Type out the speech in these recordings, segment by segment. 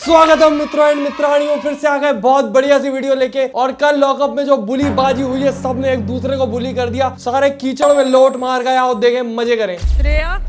स्वागत है मित्रों एंड मित्राणियों, फिर से आ गए बहुत बढ़िया सी वीडियो लेके। और कल लॉकअप में जो बुली बाजी हुई है, सबने एक दूसरे को बुली कर दिया, सारे कीचड़ में लोट मार गया। और देखे मजे करें।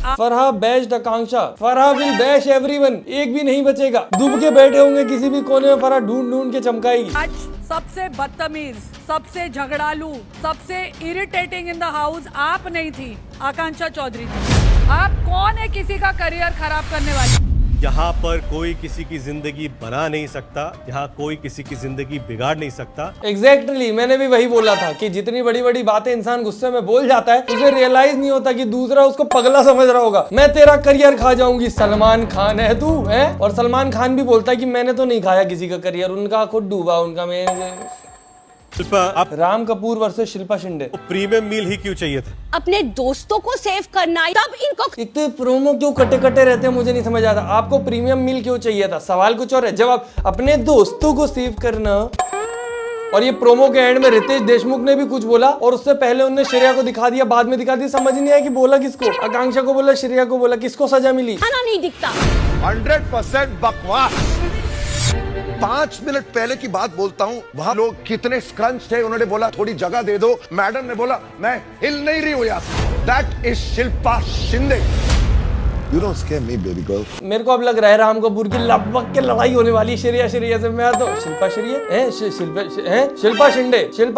Farha best Akanksha, Farha will bash everyone, एक भी नहीं बचेगा। डूब के बैठे होंगे किसी भी कोने में, फरहा ढूंढ ढूंढ के चमकाएगी। आज सबसे बदतमीज, सबसे झगड़ालू, सबसे इरिटेटिंग इन द हाउस आप नहीं थी, आकांक्षा चौधरी थी। आप कौन है किसी का करियर खराब करने वाली? यहाँ पर कोई किसी की जिंदगी बना नहीं सकता, यहाँ कोई किसी की जिंदगी बिगाड़ नहीं सकता। एग्जैक्टली मैंने भी वही बोला था कि जितनी बड़ी बड़ी बातें इंसान गुस्से में बोल जाता है, उसे रियलाइज नहीं होता कि दूसरा उसको पगला समझ रहा होगा। मैं तेरा करियर खा जाऊंगी, सलमान खान है तू है। और सलमान खान भी बोलता है कि मैंने तो नहीं खाया किसी का करियर, उनका खुद डूबा, उनका मैं। शिल्पा, आप राम कपूर वर्सेस शिल्पा शिंदे। प्रीमियम मील ही क्यों चाहिए था? अपने दोस्तों को सेव करना, तब इनको एक तो प्रोमो क्यों कटे कटे रहते हैं, मुझे नहीं समझ आता। आपको प्रीमियम मील क्यों चाहिए था? सवाल कुछ और है। जब आप अपने दोस्तों को सेव करना, और ये प्रोमो के एंड में रितेश देशमुख ने भी कुछ बोला, और उससे पहले उन्होंने श्रेया को दिखा दिया, बाद में दिखा दिया। समझ नहीं आया कि बोला किसको। आकांक्षा को बोला, श्रेया को बोला, किसको सजा मिली? खाना नहीं दिखता। 100% बकवास। 5 मिनट पहले की बात बोलता हूँ, वहाँ लोग कितने स्क्रंच थे। उन्होंने बोला थोड़ी जगह दे दो, मैडम ने बोला मैं हिल नहीं रही हूँ यहाँ से। That is Shilpa Shinde. You don't scare me, baby girl. मेरे को अब लग रहा है राम कपूर की लगभग के लड़ाई होने वाली है श्रेया से। मैं तो शिल्पा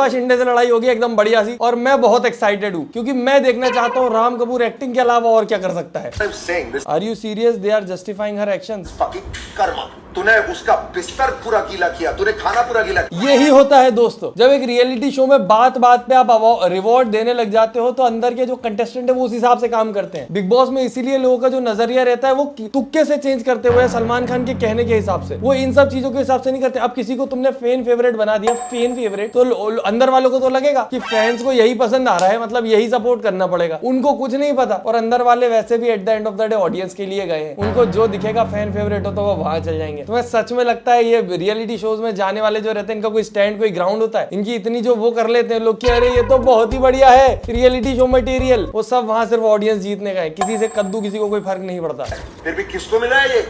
शिंदे से लड़ाई होगी एकदम बढ़िया सी। और मैं बहुत एक्साइटेड हूँ क्योंकि मैं देखना चाहता हूँ राम कपूर एक्टिंग के अलावा और क्या कर सकता है। I'm saying this are you serious? They are justifying her actions. fucking karma. तूने उसका बिस्तर पूरा गीला किया, तूने खाना पूरा गीला किया। यही होता है दोस्तों, जब एक रियलिटी शो में बात बात पे आप रिवॉर्ड देने लग जाते हो, तो अंदर के जो कंटेस्टेंट है वो उस हिसाब से काम करते हैं। बिग बॉस में इसीलिए लोगों का जो नजरिया रहता है वो तुक्के से चेंज करते हुए, सलमान खान के कहने के हिसाब से, वो इन सब चीजों के हिसाब से नहीं करते। अब किसी को तुमने फैन फेवरेट बना दिया, फैन फेवरेट, तो अंदर वालों को तो लगेगा कि फैंस को यही पसंद आ रहा है, मतलब यही सपोर्ट करना पड़ेगा। उनको कुछ नहीं पता। और अंदर वाले वैसे भी at the end of the day audience के लिए गए हैं, उनको जो दिखेगा फैन फेवरेट हो तो वो वहां चल जाएंगे। तुम्हें सच में लगता है ये रियलिटी शोज में जाने वाले जो रहते हैं, इनका कोई स्टैंड, कोई ग्राउंड होता है? इनकी इतनी जो वो कर लेते हैं लोग कि अरे ये तो बहुत ही बढ़िया है रियलिटी शो मटेरियल, वो सब वहां सिर्फ ऑडियंस जीतने का है। किसी से कद्दू, किसी को कोई फर्क नहीं पड़ता। फिर भी किसको मिला है ये?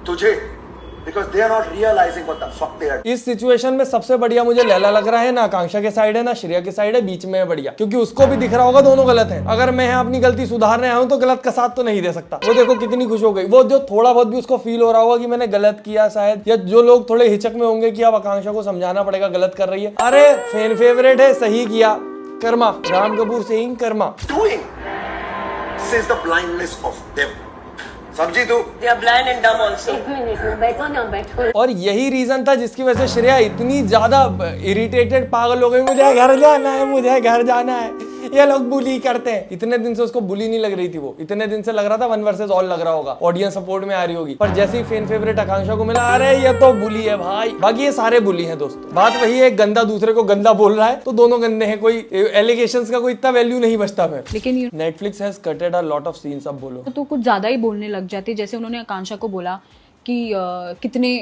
तुझे। Because they are not realizing what the fuck they are. इस सिचुएशन में सबसे बढ़िया मुझे लैला लग रहा है। ना आकांक्षा के साइड है ना श्रेया के साइड है, बीच में है बढ़िया, क्योंकि उसको भी दिख रहा होगा दोनों गलत हैं। अगर मैं अपनी गलती सुधारने आया हूं तो गलत का साथ तो नहीं दे सकता। वो देखो कितनी खुश हो गई। वो जो थोड़ा बहुत भी उसको फील हो रहा होगा कि मैंने गलत किया शायद, या जो लोग थोड़े हिचक में होंगे कि अब आकांक्षा को समझाना पड़ेगा गलत कर रही है, अरे फैन फेवरेट है, सही किया, Karma. Ram Kapoor saying Karma. Doing says the blindness of them. समझी तू? They are blind and dumb also. एक मिनट में बैठो ना बैठो। और यही रीजन था जिसकी वजह से श्रेया इतनी ज्यादा इरिटेटेड, पागल हो गई। मुझे घर जाना है, मुझे घर जाना है, ये लोग बुली करते हैं। इतने दिन से उसको बुली नहीं लग रही थी, वो इतने दिन से लग रहा था 1 वर्सेस ऑल लग रहा होगा, ऑडियंस सपोर्ट में आ रही होगी। पर जैसे ही फैन फेवरेट आकांक्षा को मिला, अरे ये तो बुली है भाई। बाकी ये सारे बुली हैं दोस्तों। बात वही है, एक गंदा दूसरे को गंदा बोल रहा है तो दोनों गंदे हैं। कोई एलिगेशंस का कोई इतना वैल्यू नहीं बचता है। लेकिन Netflix has कटेड a lot of scenes. अब बोलो तो कुछ ज्यादा ही बोलने लग जाती। जैसे उन्होंने आकांक्षा को बोला कि कितने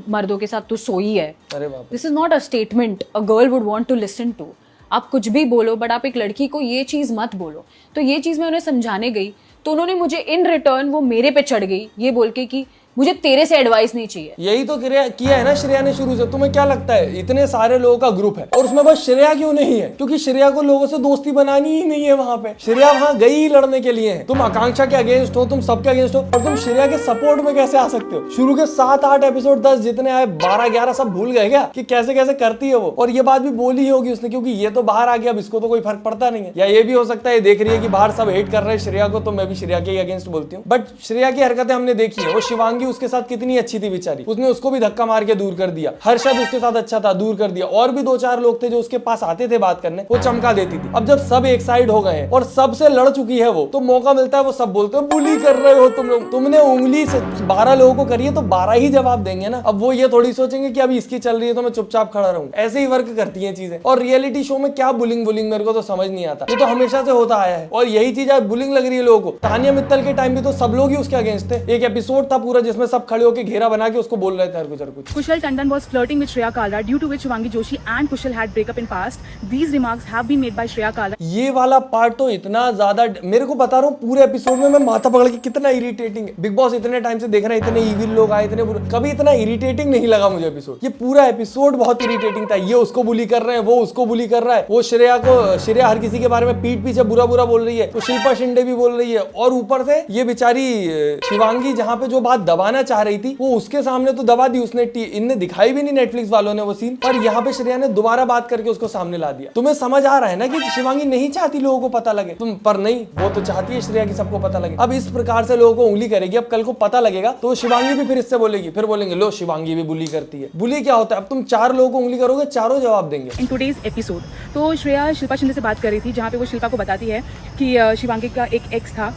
मर्दों के साथ तू सोई है। अरे बाप रे। This is not a statement a girl would want to listen to. आप कुछ भी बोलो बट आप एक लड़की को ये चीज मत बोलो। तो ये चीज मैं उन्हें समझाने गई तो उन्होंने मुझे इन रिटर्न वो मेरे पे चढ़ गई ये बोल के कि मुझे तेरे से एडवाइस नहीं चाहिए। यही तो किया है ना श्रेया ने शुरू से। तुम्हें क्या लगता है इतने सारे लोगों का ग्रुप है और उसमें बस श्रेया क्यों नहीं है? क्योंकि श्रेया को लोगों से दोस्ती बनानी ही नहीं है। वहां पे श्रेया वहां गई ही लड़ने के लिए है। तुम आकांक्षा के अगेंस्ट हो, तुम सबके अगेंस्ट हो, और तुम श्रेया के सपोर्ट में कैसे आ सकते हो? शुरू के 7-8 एपिसोड 10 जितने आए, 12-11 सब भूल गए क्या कि कैसे कैसे करती है वो? और ये बात भी बोली ही होगी उसने, क्योंकि ये तो बाहर आ गया, अब इसको तो कोई फर्क पड़ता नहीं है। या ये भी हो सकता है देख रही है कि बाहर सब हेट कर रहे हैं श्रेया को, तो मैं भी श्रेया के अगेंस्ट बोलती हूँ। बट श्रेया की हरकतें हमने देखी है। वो शिवांगी उसके साथ कितनी अच्छी थी बेचारी, उसने उसको भी धक्का मार के दूर कर दिया। हर्षद उसके साथ अच्छा था, दूर कर दिया। और भी 2-4 लोग थे जो उसके पास आते थे बात करने, वो चमका देती थी। अब जब सब एक साइड हो गए हैं और सबसे लड़ चुकी है वो, तो मौका मिलता है वो सब बोलते हो बुली कर रहे हो तुम लोग। तुमने उंगली से 12 लोगों को करी है तो 12 ही जवाब देंगे ना। अब वो ये थोड़ी सोचेंगे कि अभी इसकी चल रही है तो मैं चुपचाप खड़ा रहूं। ऐसे ही वर्क करती है चीजें। और रियलिटी शो में क्या बुलिंग मेरे को तो समझ नहीं आता। ये तो हमेशा से होता आया है और यही चीज आज बुलिंग लग रही है लोगों को। तानिया मित्तल के टाइम भी तो सब लोग ही उसके अगेंस्ट थे। एक एपिसोड था पूरा जिसमें सब खड़े होकर घेरा बना के उसको बोल रहे थे हर कुछ। Kushal Tandon was flirting with Shreya Kalra, due to which Shivangi Joshi and Kushal had breakup in past. These remarks have been made by Shreya Kalra. ये वाला पार्ट तो इतना ज्यादा, मेरे को बता रहा हूँ पूरे एपिसोड में मैं माथा पकड़ के कितना इरिटेटिंग है। बिग बॉस इतने टाइम से देख रहे हैं, इतने इविल लोग आए, इतने बुरे, कभी इतना इरिटेटिंग नहीं लगा मुझे एपिसोड। ये पूरा एपिसोड बहुत इरिटेटिंग था। ये उसको बुली कर रहे हैं, वो उसको बुली कर रहा है, वो श्रेया हर किसी के बारे में पीठ पीछे बुरा बुरा बोल रही है, तो शिल्पा शिंदे भी बोल रही है, और ऊपर से ये बेचारी शिवांगी जहाँ पे जो बात दबाना चाह रही थी वो उसके सामने तो दबा दी उसने। इनने दिखाई भी नहीं नेटफ्लिक्स वालों ने वो सीन, पर यहाँ पे श्रेया ने दोबारा बात करके उसको सामने ला दिया। तुम्हें समझ आ रहा है ना कि शिवांगी नहीं चाहती लोगों को पता लगे, तुम पर नहीं, वो तो चाहती है श्रेया की सबको पता लगे। अब इस प्रकार से लोगों को उंगली करेगी, अब कल को पता लगेगा तो शिवांगी भी फिर इससे बोलेगी, फिर बोलेंगे लो शिवांगी भी बुली करती है। बुली क्या होता है? अब तुम 4 लोगों को उंगली करोगे, चारों जवाब देंगे। In today's episode, तो श्रेया शिल्पा शिंदे से बात कर रही थी, जहाँ पे वो शिल्पा को बताती है कि शिवांगी का एक एक्स था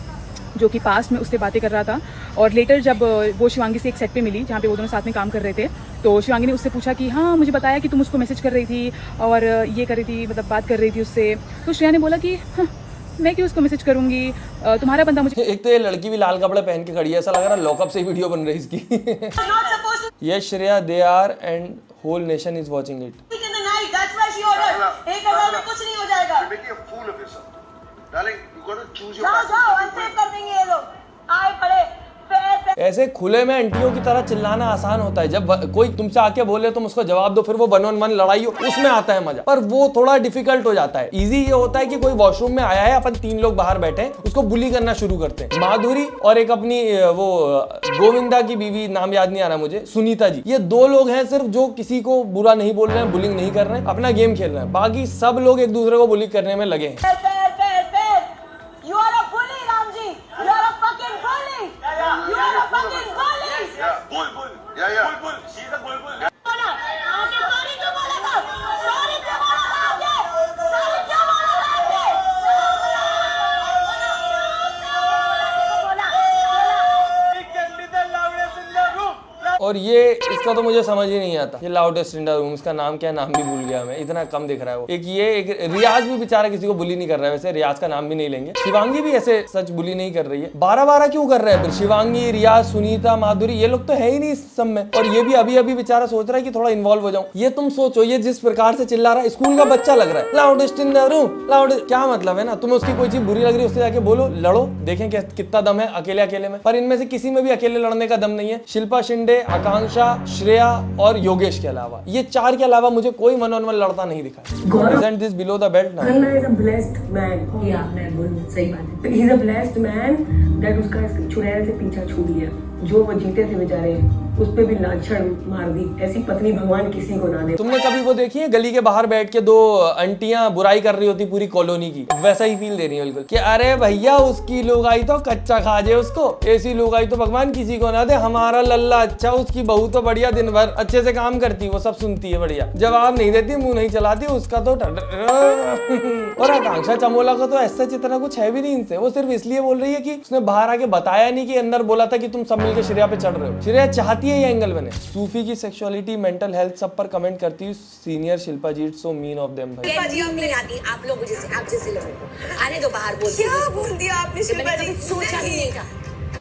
जो कि पास्ट में उससे बातें कर रहा था, और लेटर जब वो शिवांगी से एक सेट पे मिली जहाँ पे वो दोनों साथ में काम कर रहे थे, तो शिवांगी ने उससे पूछा कि हाँ मुझे बताया कि तुम उसको मैसेज कर रही थी और ये कर रही थी, मतलब बात कर रही थी उससे। तो श्रेया ने बोला कि हाँ, मैं क्यों उसको मैसेज करूंगी, तुम्हारा बंदा मुझे। एक तो ये लड़की भी लाल कपड़े पहन के खड़ी है, ऐसा लग रहा है लॉकअप से ही वीडियो बन रही है इसकी। Yes Shreya, they are and whole nation is watching it. कुछ नहीं हो जाएगा। ऐसे खुले में आंटियों की तरह चिल्लाना आसान होता है, जब कोई तुमसे आके बोले तुम उसको जवाब दो, फिर वो 1-on-1 लड़ाई हो, उसमें आता है मजा, पर वो थोड़ा डिफिकल्ट हो जाता है। इजी ये होता है कि कोई वॉशरूम में आया है, अपन 3 लोग बाहर बैठे हैं, उसको बुली करना शुरू करते हैं। माधुरी और एक अपनी वो गोविंदा की बीवी, नाम याद नहीं आ रहा मुझे, सुनीता जी, ये 2 लोग हैं सिर्फ जो किसी को बुरा नहीं बोल रहे हैं, बुलिंग नहीं कर रहे हैं, अपना गेम खेल रहे हैं। बाकी सब लोग एक दूसरे को बुली करने में लगे हैं। और ये इसका तो मुझे समझ ही नहीं आता, ये लाउडेस्ट इन द रूम, इसका नाम क्या है, नाम भी भूल गया मैं, इतना कम दिख रहा है वो। एक रियाज भी बेचारा किसी को बुली नहीं कर रहा है, वैसे रियाज का नाम भी नहीं लेंगे। शिवांगी भी ऐसे सच बुली नहीं कर रही है। 12-12 क्यों कर रहे हैं फिर? शिवांगी, रियाज, सुनीता, माधुरी, ये लोग तो है ही नहीं इस सब में, और ये भी अभी अभी बेचारा सोच रहा है कि थोड़ा इन्वॉल्व हो जाऊं। ये तुम सोचो, ये जिस प्रकार से चिल्ला रहा है, स्कूल का बच्चा लग रहा है, loudest in the room, loudest, क्या मतलब है ना? तुम्हें उसकी कोई चीज बुरी लग रही है, उससे जाके बोलो, लड़ो, देखें कितना दम है अकेले में। पर इनमें से किसी में भी अकेले लड़ने का दम नहीं है। शिल्पा शिंदे, आकांक्षा, श्रेया और योगेश के अलावा, ये 4 के अलावा मुझे कोई 1-on-1 लड़ता नहीं दिखा। Isn't this below the belt now? Kanna is a blessed man. Yeah, मैं बोलूँ सही बात है। He's a blessed man that उसका चुड़ैल से पीछा छूट गया। जो वो जीते थे बेचारे, उस पे भी लाछन मार दी। ऐसी पत्नी भगवान किसी को ना दे। तुमने कभी वो देखी है गली के बाहर बैठ के 2 आंटियां बुराई कर रही होती पूरी कॉलोनी की? वैसा ही फील दे रही है बिल्कुल कि अरे भैया उसकी लोग आई तो कच्चा खा जाए उसको, ऐसी लोग आई तो भगवान किसी को ना दे, हमारा लल्ला अच्छा, उसकी बहू तो बढ़िया दिन भर अच्छे से काम करती, वो सब सुनती है बढ़िया, जवाब नहीं देती, मुंह नहीं चलाती, उसका तो और आकांक्षा चमोला को तो ऐसा इतना कुछ है भी नहीं इनसे। वो सिर्फ इसलिए बोल रही है कि उसने बाहर आके बताया नहीं कि अंदर बोला था कि तुम सब मिलकर श्रेया पे चढ़ रहे हो। श्रेया चाहती है ये एंगल बने। सूफी की सेक्सुअलिटी, मेंटल हेल्थ सब पर कमेंट करती हूँ senior Shilpa ji, it's so mean of them भाई। शिल्पा जी हम नहीं आती, आप लोग आप जैसे लोग आने दो बाहर। क्या बोल दिया आपने शिल्पा जी? सोचा भी नहीं था।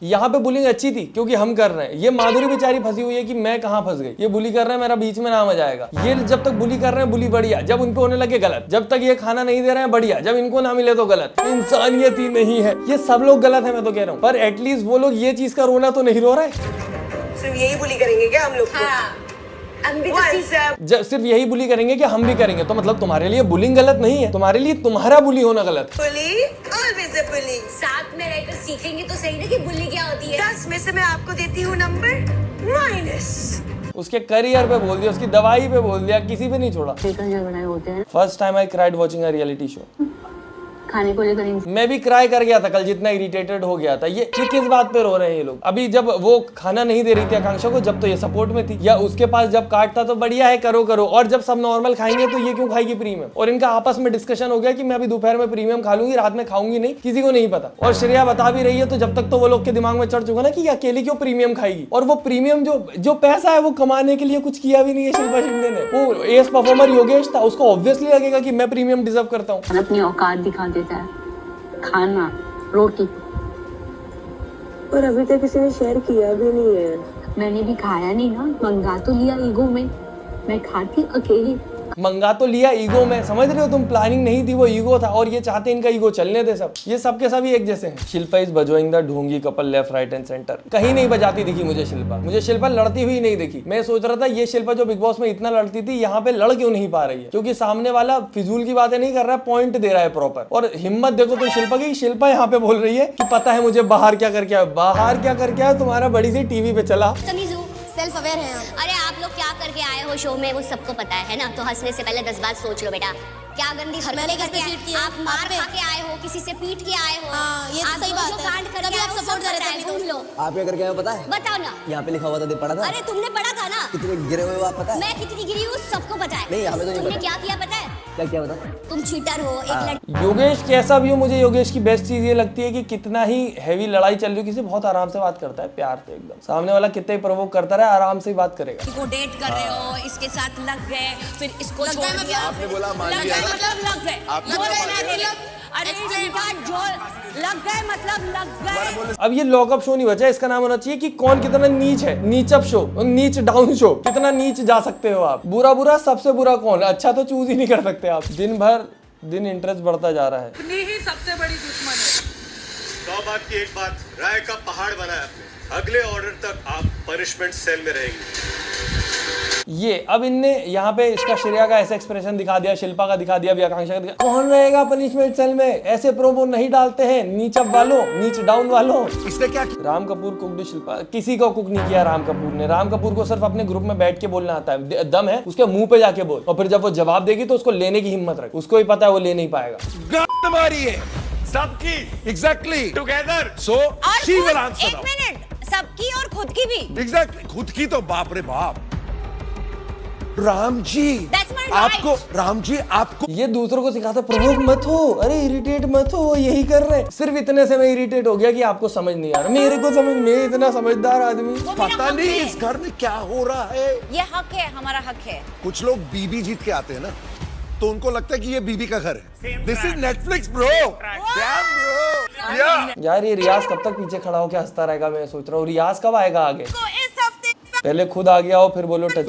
यहाँ पे बुलिंग अच्छी थी क्योंकि हम कर रहे हैं। ये माधुरी बेचारी फंसी हुई है कि मैं कहाँ फंस गई, ये बुली कर रहे हैं, मेरा बीच में नाम आ जाएगा। ये जब तक बुली कर रहे हैं बुली बढ़िया, जब उनको होने लगे गलत, जब तक ये खाना नहीं दे रहे हैं बढ़िया, जब इनको ना मिले तो गलत। इंसानियत ही नहीं है, ये सब लोग गलत है मैं तो कह रहा हूँ, पर एटलीस्ट वो लोग ये चीज का रोना तो नहीं रो रहा है। सिर्फ यही बुली करेंगे क्या हम लोग? जब सिर्फ यही बुली करेंगे कि हम भी करेंगे, तो मतलब तुम्हारे लिए बुलिंग गलत नहीं है, तुम्हारे लिए तुम्हारा बुली होना गलत है। बुली साथ में रहकर सीखेंगे तो सही ना कि बुली क्या होती है। 10 में से मैं आपको देती हूँ नंबर -। उसके करियर पे बोल दिया, उसकी दवाई पे बोल दिया, किसी पे नहीं छोड़ा। झगड़ाए होते हैं। First time I cried watching a reality show. खाने को लेकर मैं भी क्राई कर गया था कल, जितना इरिटेटेड हो गया था। ये किस बात पे रो रहे हैं ये लोग? अभी जब वो खाना नहीं दे रही थी आकांक्षा को, जब तो ये सपोर्ट में थी, या उसके पास जब कार्ड था तो बढ़िया है, करो करो, और जब सब नॉर्मल खाएंगे तो ये क्यों खाएगी प्रीमियम? और इनका आपस में डिस्कशन हो गया कि मैं अभी दोपहर में प्रीमियम खा लूंगी, रात में खाऊंगी नहीं, किसी को नहीं पता। और श्रेया बता भी रही है, तो जब तक तो वो लोग के दिमाग में चढ़ चुका ना कि अकेली क्यों प्रीमियम खाएगी। और वो प्रीमियम जो पैसा है वो कमाने के लिए कुछ किया भी नहीं है शिल्पा शिंदे ने। वो एस परफॉर्मर योगेश था, उसको ऑब्वियसली लगेगा कि मैं प्रीमियम डिजर्व करता हूँ। अपनी औकात दिखा देता है। खाना, रोटी, और अभी तक किसी ने शेयर किया भी नहीं है। मैंने भी खाया नहीं ना, मंगा तो लिया ईगो में, मैं खाती अकेली। मंगा तो लिया ईगो में, समझ रहे हो तुम, प्लानिंग नहीं थी, वो ईगो था और ये चाहते इनका ईगो चलने दे सब। ये सब के सभी एक जैसे हैं। शिल्पा इज बजोइंग द ढोंगी couple left right and centre. कहीं नहीं बजाती दिखी मुझे शिल्पा लड़ती हुई नहीं दिखी। मैं सोच रहा था ये शिल्पा जो बिग बॉस में इतना लड़ती थी, यहाँ पे लड़ क्यों नहीं पा रही है, क्योंकि सामने वाला फिजूल की बातें नहीं कर रहा है, पॉइंट दे रहा है प्रॉपर। और हिम्मत देखो तुम शिल्पा की, शिल्पा यहाँ पे बोल रही है कि पता है मुझे बाहर क्या करके आया। बाहर क्या करके आया तुम्हारा बड़ी सी टीवी पे चला। सेल्फ अवेयर है। अरे आप लोग क्या करके आए हो शो में वो सबको पता है ना, तो हंसने से पहले 10 बार सोच लो बेटा। क्या गंदी हरकतें करके आए, आप मार खा के आए हो, किसी से पीट के आए हो। ये आप सही बात है, कांड करके आप सपोर्ट कर रहे थे, घूम लो। आप क्या करके आए हो पता है? बताओ ना। यहाँ पे लिखा हुआ था, पढ़ा था? अरे तुमने पढ़ा था ना। कितने गिरे हुए हो आप पता है? मैं कितनी गिरी हूँ सबको पता है। नहीं हमें तो नहीं तुमने पता। क्या किया पता है? क्या बता? तुम चीटर हो। एक लड़की योगेश कैसा भी हो, मुझे योगेश की बेस्ट चीज ये लगती है कि कितना ही हैवी लड़ाई चल रही हो, किसी बहुत आराम से बात करता है, प्यार से एकदम। सामने वाला कितना ही प्रवोक करता रहे, आराम से ही बात करेगा। को डेट कर रहे हो, इसके साथ लग गए, फिर इसको छोड़ दिया। आपने बोला मान लग लिया। गए मतलब लग गए। अरे लग गए मतलब लग गए। अब ये लॉकअप शो नहीं बचा, इसका नाम होना चाहिए कि कौन कितना नीच है, नीचअप शो, नीच डाउन शो। कितना नीच जा सकते हो आप, बुरा सबसे बुरा कौन, अच्छा तो चूज ही नहीं कर सकते आप। दिन इंटरेस्ट बढ़ता जा रहा है। अपनी ही सबसे बड़ी दुश्मन है। 100 बात की एक बात, राय का पहाड़ बनाया आपने। अगले ऑर्डर तक आप पनिशमेंट सेल में रहेंगे। ये अब इनने यहाँ पे इसका श्रेया का ऐसा एक्सप्रेशन दिखा दिया, शिल्पा का दिखा दिया, अभी आकांक्षा का दिखा। कौन रहेगा पनिशमेंट सेल में, ऐसे प्रोमो नहीं डालते हैं नीचअप वालों, नीच डाउन वालों। इसने क्या किया? राम कपूर कुकड शिल्पा, किसी को कुक नहीं किया राम कपूर ने। राम कपूर को सिर्फ अपने ग्रुप में बैठ के बोलना आता है, दम है उसके मुंह पे जाके बोल, और फिर जब वो जवाब देगी तो उसको लेने की हिम्मत रख। उसको ही पता है वो ले नहीं पाएगा। मारी है सबकी, exactly together, so she will answer. एक मिनट, सबकी और खुद की भी। एग्जैक्टली, खुद की तो बाप रे बाप। राम जी आपको, राम जी आपको ये दूसरों को सिखाता प्रवोक मत हो, अरे इरिटेट मत हो, यही कर रहे हैं। सिर्फ इतने से मैं इरिटेट हो गया कि आपको समझ नहीं आ रहा। मेरे को समझ, मैं इतना समझदार आदमी, पता नहीं इस घर में क्या हो रहा है। ये हक है, हमारा हक है। कुछ लोग बीबी जीत के आते हैं ना, तो उनको लगता है कि ये बीबी का घर है। This is Netflix bro. यार ये रियाज कब तक पीछे खड़ा होकर हंसता रहेगा, मैं सोच रहा हूँ रियाज कब आएगा आगे। पहले खुद आ गया हो फिर बोलो टच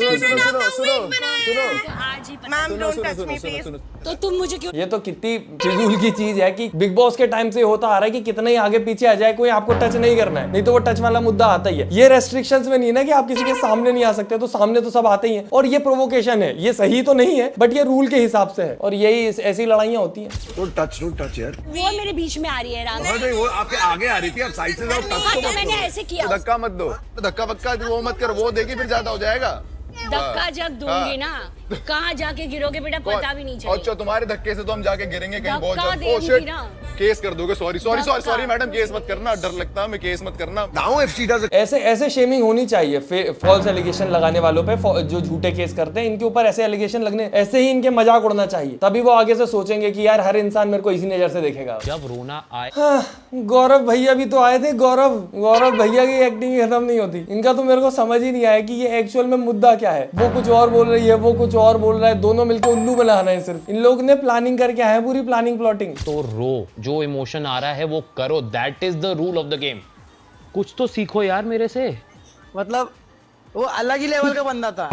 तो तुम मुझे क्यों? ये तो कितनी फिजूल की चीज है कि बिग बॉस के टाइम से होता आ रहा है कि कितना ही आगे पीछे आ जाए, कोई आपको टच नहीं करना है, नहीं तो वो टच वाला मुद्दा आता ही है। ये रेस्ट्रिक्शंस में नहीं ना कि आप किसी के सामने नहीं आ सकते, तो सामने तो सब आते ही हैं। और ये प्रोवोकेशन है, ये सही तो नहीं है बट ये रूल के हिसाब से है, और यही ऐसी लड़ाइयाँ होती है। डोंट टच यार। वो मेरे बीच में आ रही है राम। नहीं वो आपके आगे आ रही थी, आप साइड से जाओ, टच तो मत मैंने करो। ऐसे किया। धक्का मत दो, धक्का बक्का वो मत कर, वो देगी फिर ज्यादा हो जाएगा। धक्का जब दूंगी ना, कहाँ जाके गिरोगे बेटा पता भी नहीं चलेगा। अच्छा तुम्हारे धक्के से तो हम जाके गिरेंगे कहीं बहुत धक्का जल्द। देंगी ना। केस कर दोगे? सॉरी मैडम, केस मत करना, डर लगता है, मैं केस मत करना। नाउ इफ शी डज ऐसे शेमिंग होनी चाहिए फॉल्स एलिगेशन लगाने वालों पे, जो झूठे केस करते हैं इनके ऊपर ऐसे एलिगेशन लगने, ऐसे ही इनके मजाक उड़ना चाहिए, तभी वो आगे से सोचेंगे कि यार हर इंसान मेरे को इसी नजर से देखेगा। जब रोना आए। हाँ, गौरव भैया भी तो आए थे। गौरव भैया की एक्टिंग खत्म नहीं होती। इनका तो मेरे को समझ ही नहीं आया कि ये एक्चुअल में मुद्दा क्या है। वो कुछ और बोल रही है, वो कुछ और बोल रहा है, दोनों मिलकर उल्लू बना रहे हैं। सिर्फ इन लोग ने प्लानिंग करके आए हैं, पूरी प्लानिंग प्लॉटिंग। तो रो, जो इमोशन आ रहा है वो करो, that is the rule of the game. कुछ तो सीखो यार मेरे से। मतलब वो अलग ही लेवल का बंदा था।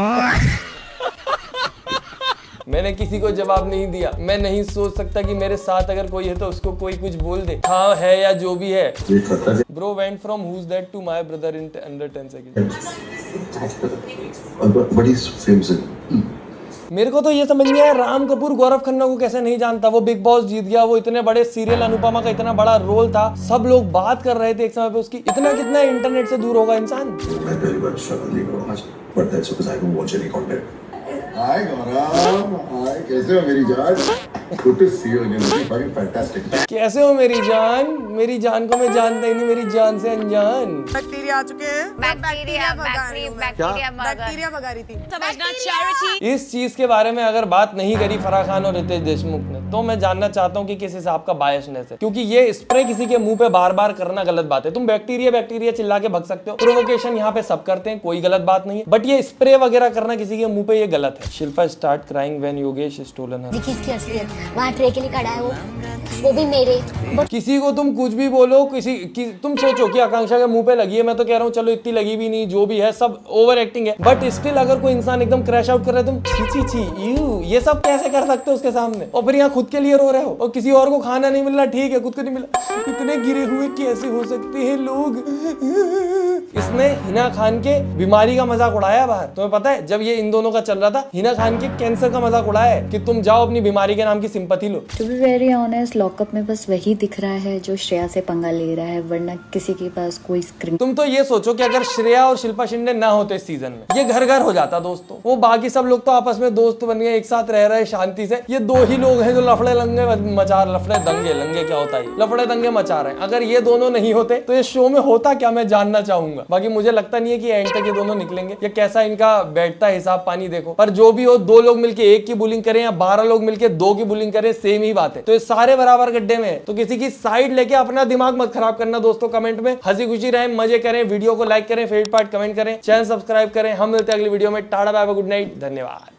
मैंने किसी को जवाब नहीं दिया। मैं नहीं सोच सकता कि मेरे साथ अगर कोई है तो उसको कोई कुछ बोल दे, हाँ है या जो भी है। Bro went from who's that to my brother in under 10 seconds. मेरे को तो ये समझ नहीं आया राम कपूर गौरव खन्ना को कैसे नहीं जानता। वो बिग बॉस जीत गया, वो इतने बड़े सीरियल अनुपमा का इतना बड़ा रोल था, सब लोग बात कर रहे थे एक समय पे उसकी। इतना कितना इंटरनेट से दूर होगा इंसान। हाय गौरव, हाय कैसे हो मेरी जान? Good to see you again, fucking fantastic. कैसे हो मेरी जान? मेरी जान को मैं जानता ही नहीं, मेरी जान से अनजान। बैक्टीरिया आ चुके हैं। बैक्टीरिया भगा रही थी। इस चीज के बारे में अगर बात नहीं करी फराह खान और रितेश देशमुख ने तो मैं जानना चाहता हूँ कि किस हिसाब का बायसनेस है, क्योंकि ये स्प्रे किसी के मुंह पे बार बार करना गलत बात है। तुम बैक्टीरिया चिल्ला के भग सकते हो, प्रोवोकेशन यहाँ पे सब करते हैं, कोई गलत बात नहीं है, बट ये स्प्रे वगैरह करना किसी के मुंह पे ये गलत है। Shilpa start crying when Yogesh stolen her. देखिए इसकी असलियत, वहाँ ट्रे के लिए खड़ा है वो भी मेरे। किसी को तुम कुछ भी बोलो, तुम सोचो कि आकांक्षा के मुंह पे लगी है, मैं तो कह रहा हूँ चलो इतनी लगी भी नहीं, जो भी है सब ओवर एक्टिंग है, बट स्टिल अगर कोई इंसान एकदम क्रैश आउट कर रहा है, तुम छी यू ये सब कैसे कर सकते हो उसके सामने, और फिर यहाँ खुद के लिए रो रहे हो, और किसी और को खाना नहीं मिल रहा, ठीक है, खुद को नहीं मिला, इतने गिरे हुए कैसे हो सकते हैं लोग। इसने हिना खान के बीमारी का मजाक उड़ाया बाहर, तुम्हें पता है जब ये इन दोनों का चल रहा था, हिना खान के कैंसर का मजाक उड़ाया है कि तुम जाओ अपनी बीमारी के नाम की सिंपैथी लो। To be very honest, lockup में बस वही दिख रहा है जो श्रेया से पंगा ले रहा है, वरना किसी के पास कोई स्क्रीन। तुम तो ये सोचो कि अगर श्रेया और शिल्पा शिंदे ना होते इस सीजन में, ये घर घर हो जाता दोस्तों, वो बाकी सब लोग तो आपस में दोस्त बन गए, एक साथ रह रहे शांति से, ये दो ही लोग हैं जो लफड़े दंगे क्या होता है, लफड़े दंगे मचा रहे हैं। अगर ये दोनों नहीं होते तो ये शो में होता क्या, मैं जानना चाहूंगा। बाकी मुझे लगता नहीं है कि एंड तक ये दोनों निकलेंगे, ये कैसा इनका बैठता है हिसाब पानी देखो। पर जो भी हो, दो लोग मिलके एक की बुलिंग करें या 12 लोग मिलके 2 की बुलिंग करें, सेम ही बात है। तो ये सारे बराबर गड्ढे में है, तो किसी की साइड लेके अपना दिमाग मत खराब करना दोस्तों। कमेंट में हंसी खुशी रहे, मजे करें, वीडियो को लाइक करें, फेवरेट पार्ट कमेंट करें, चैनल सब्सक्राइब करें। हम मिलते हैं अगली वीडियो में। Tata bye bye, good night, धन्यवाद।